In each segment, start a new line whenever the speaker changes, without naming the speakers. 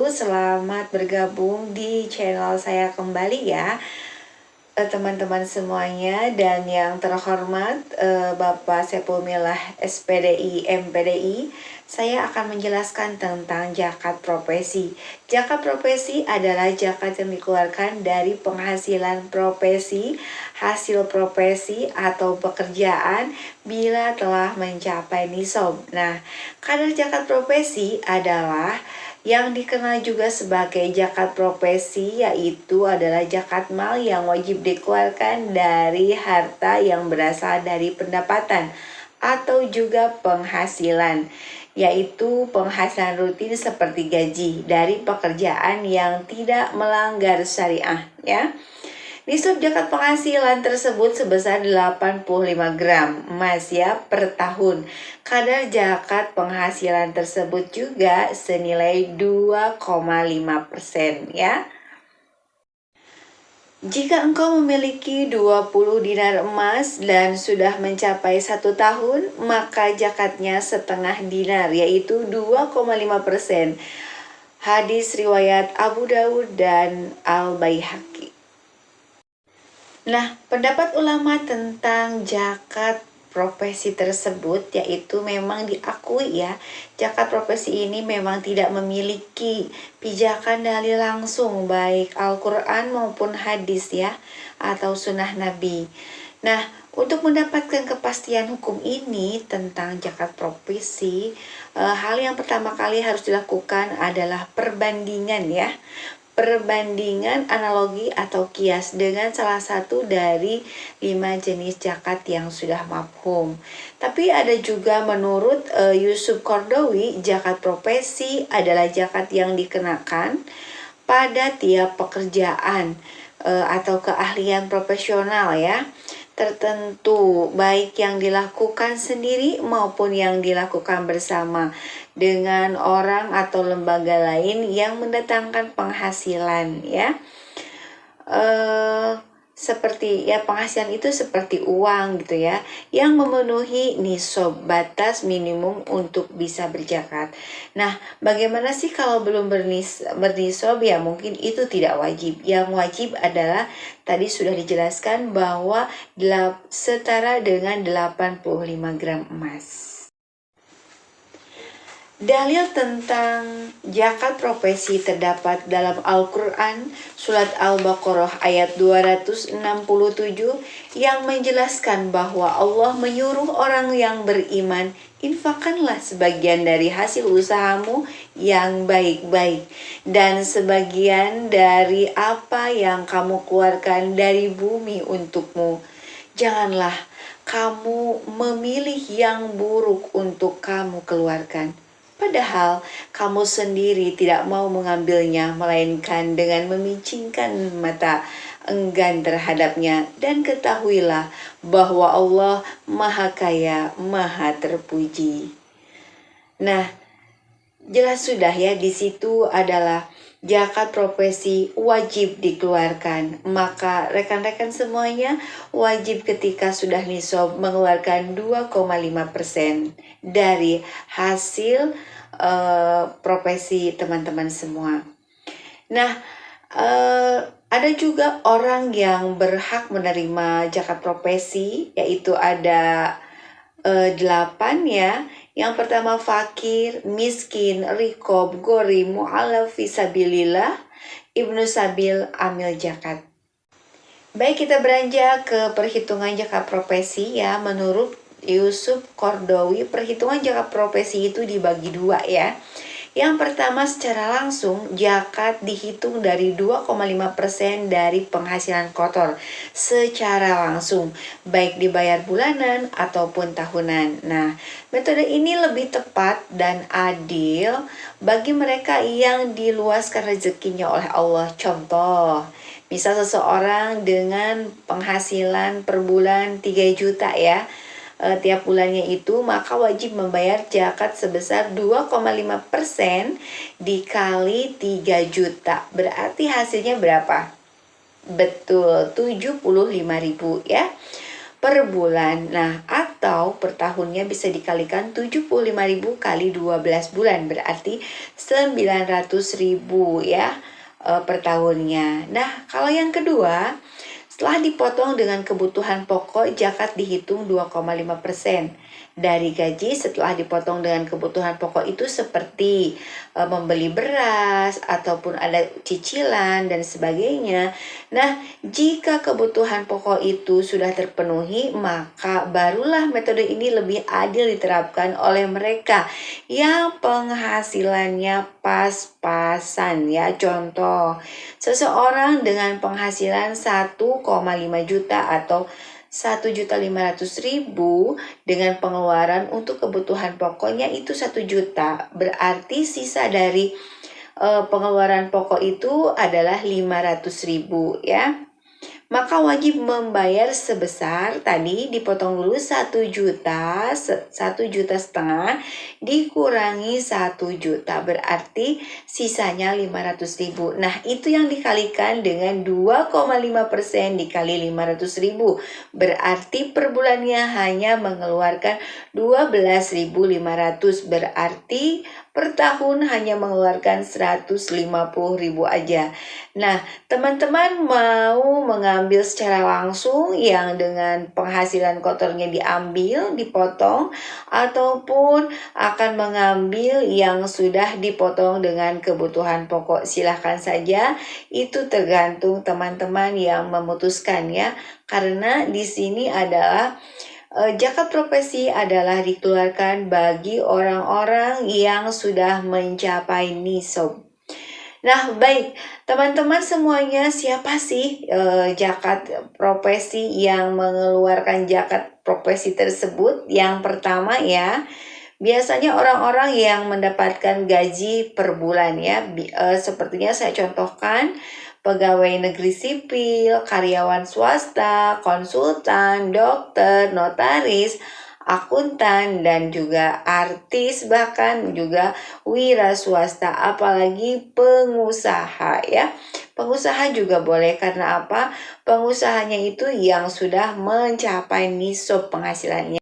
selamat bergabung di channel saya kembali ya teman-teman semuanya, dan yang terhormat Bapak Saiful Milah SPDI MPDI. Saya akan menjelaskan tentang zakat profesi. Zakat profesi adalah zakat yang dikeluarkan dari penghasilan profesi, hasil profesi atau pekerjaan bila telah mencapai nisab. Nah, kadar zakat profesi adalah yang dikenal juga sebagai zakat profesi, yaitu adalah zakat mal yang wajib dikeluarkan dari harta yang berasal dari pendapatan atau juga penghasilan, yaitu penghasilan rutin seperti gaji dari pekerjaan yang tidak melanggar syariah ya. Nisab zakat penghasilan tersebut sebesar 85 gram emas ya per tahun. Kadar zakat penghasilan tersebut juga senilai 2,5% ya. Jika engkau memiliki 20 dinar emas dan sudah mencapai 1 tahun, maka zakatnya setengah dinar, yaitu 2,5%. Hadis riwayat Abu Dawud dan Al-Baihaqi. Nah, pendapat ulama tentang zakat profesi tersebut yaitu memang diakui ya, zakat profesi ini memang tidak memiliki pijakan dalil langsung baik Al-Quran maupun hadis ya, atau sunnah Nabi. Nah, untuk mendapatkan kepastian hukum ini tentang zakat profesi, hal yang pertama kali harus dilakukan adalah perbandingan ya. Perbandingan analogi atau kias dengan salah satu dari 5 jenis zakat yang sudah mafhum. Tapi ada juga menurut Yusuf Qaradawi, zakat profesi adalah zakat yang dikenakan pada tiap pekerjaan atau keahlian profesional ya tertentu, baik yang dilakukan sendiri maupun yang dilakukan bersama dengan orang atau lembaga lain yang mendatangkan penghasilan ya. Seperti ya, penghasilan itu seperti uang gitu ya, yang memenuhi nisab, batas minimum untuk bisa berzakat. Nah, bagaimana sih kalau belum bernisab? Ya mungkin itu tidak wajib. Yang wajib adalah tadi sudah dijelaskan bahwa setara dengan 85 gram emas. Dalil tentang zakat profesi terdapat dalam Al-Quran surat Al-Baqarah ayat 267 yang menjelaskan bahwa Allah menyuruh orang yang beriman, infakkanlah sebagian dari hasil usahamu yang baik-baik dan sebagian dari apa yang kamu keluarkan dari bumi untukmu. Janganlah kamu memilih yang buruk untuk kamu keluarkan, padahal kamu sendiri tidak mau mengambilnya, melainkan dengan memicingkan mata enggan terhadapnya. Dan ketahuilah bahwa Allah Maha Kaya, Maha Terpuji. Nah, jelas sudah ya, di situ adalah zakat profesi wajib dikeluarkan. Maka rekan-rekan semuanya wajib ketika sudah nisab mengeluarkan 2,5% dari hasil profesi teman-teman semua. Nah, ada juga orang yang berhak menerima zakat profesi, yaitu ada 8 ya. Yang pertama fakir, miskin, rikob, gori, mu'alaf fisabilillah, ibnu sabil, amil zakat. Baik, kita beranjak ke perhitungan zakat profesi ya. Menurut Yusuf Qaradawi, perhitungan zakat profesi itu dibagi 2 ya. Yang pertama, secara langsung zakat dihitung dari 2,5% dari penghasilan kotor secara langsung, baik dibayar bulanan ataupun tahunan. Nah, metode ini lebih tepat dan adil bagi mereka yang diluaskan rezekinya oleh Allah. Contoh, misal seseorang dengan penghasilan per bulan 3 juta ya, tiap bulannya itu, maka wajib membayar zakat sebesar 2,5% dikali 3 juta. Berarti hasilnya berapa? Betul, 75.000 ya per bulan. Nah, atau atau per tahunnya bisa dikalikan 75.000 kali 12 bulan, berarti 900.000 ya per tahunnya. Nah, kalau yang kedua, setelah dipotong dengan kebutuhan pokok, zakat dihitung 2,5% dari gaji. Setelah dipotong dengan kebutuhan pokok itu seperti membeli beras ataupun ada cicilan dan sebagainya. Nah, jika kebutuhan pokok itu sudah terpenuhi, maka barulah metode ini lebih adil diterapkan oleh mereka yang penghasilannya pas-pasan ya. Contoh, seseorang dengan penghasilan 1,5 juta atau 1.500.000 dengan pengeluaran untuk kebutuhan pokoknya itu 1 juta. Berarti sisa dari pengeluaran pokok itu adalah 500.000 ya. Maka wajib membayar sebesar, tadi dipotong dulu 1 juta, 1,5 juta dikurangi 1 juta, berarti sisanya 500.000. Nah, itu yang dikalikan dengan 2,5% dikali 500.000, berarti per bulannya hanya mengeluarkan 12.500, berarti per tahun hanya mengeluarkan 150.000 aja. Nah, teman-teman mau mengambil secara langsung yang dengan penghasilan kotornya diambil, dipotong, ataupun akan mengambil yang sudah dipotong dengan kebutuhan pokok? Silahkan saja, itu tergantung teman-teman yang memutuskan ya. Karena di sini adalah zakat profesi adalah dikeluarkan bagi orang-orang yang sudah mencapai nisab. Nah, baik teman-teman semuanya, siapa sih zakat profesi yang mengeluarkan zakat profesi tersebut? Yang pertama ya, biasanya orang-orang yang mendapatkan gaji per bulan ya. Sepertinya saya contohkan pegawai negeri sipil, karyawan swasta, konsultan, dokter, notaris, akuntan, dan juga artis, bahkan juga wira swasta, apalagi pengusaha ya. Pengusaha juga boleh, karena apa? Pengusahanya itu yang sudah mencapai nisab penghasilannya.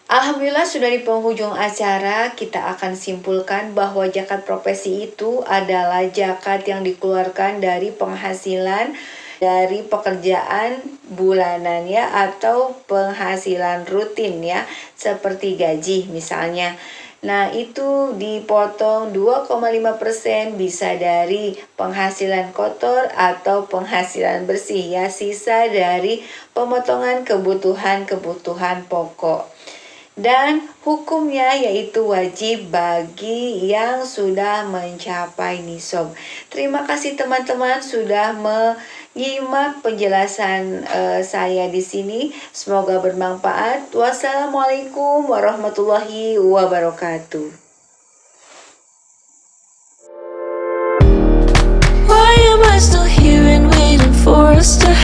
Alhamdulillah, sudah di penghujung acara. Kita akan simpulkan bahwa zakat profesi itu adalah zakat yang dikeluarkan dari penghasilan dari pekerjaan bulanan ya, atau penghasilan rutin ya, seperti gaji misalnya. Nah, itu dipotong 2,5% bisa dari penghasilan kotor atau penghasilan bersih ya, sisa dari pemotongan kebutuhan pokok. Dan hukumnya yaitu wajib bagi yang sudah mencapai nisab. Terima kasih teman-teman sudah menyimak penjelasan saya di sini. Semoga bermanfaat. Wassalamualaikum warahmatullahi wabarakatuh. Why am I still here and waiting for us to